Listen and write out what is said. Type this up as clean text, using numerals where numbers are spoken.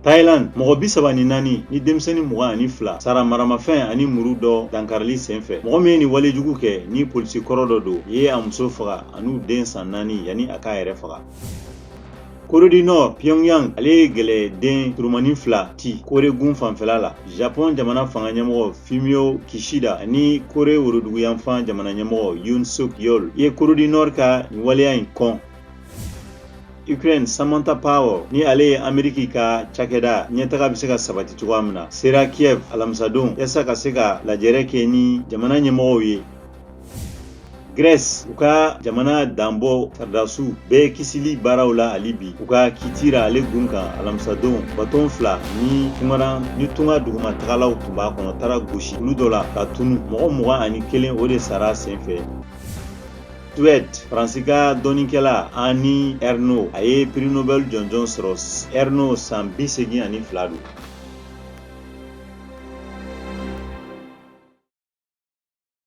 Thailand mɔgɔ 34 ni denmisɛnnin 22 sara maramafɛn ani muru dɔ dankarili senfɛ. Mɔgɔ min ye ni walejugu kɛ ni polisi kɔrɔ dɔ don ye a muso faga an'u den san 4 yani a k'a yɛrɛ faga. Corée du Nord, Pyongyang, ale ye gɛlɛden turumani 2 ti Corée gun fanfɛla la. Japon jamana fanga ɲɛmɔgɔ Fumio Kishida ani Corée woroduguyanfan jamana ɲɛmɔgɔ Yoon Suk Yeol ye Corée du Nord ka nin waleya in kɔn. Ukraine Samantha Power ni ale ye Ameriki ka cakɛda ɲɛtaga bɛ se ka sabati cogoya min na sera Kiev alamisadon yasa ka se ka lajɛrɛ kɛ ni jamana ɲɛmɔgɔw ye. Grèce u ka jamana danbɔ sardasiw bɛɛ kisili baaraw la hali bi u ka kitira ale gun kan alamisadon baton 2 ni tunga duguma tagalaw tun b'a kɔnɔ taara gosi olu dɔ la ka tunu mɔgɔ 21 o de sara senfɛ. Suède Faransi ka dɔnnikɛla Annie Ernaux a ye prix Nobel jɔnjɔn sɔrɔ. Ernaux san 82 don.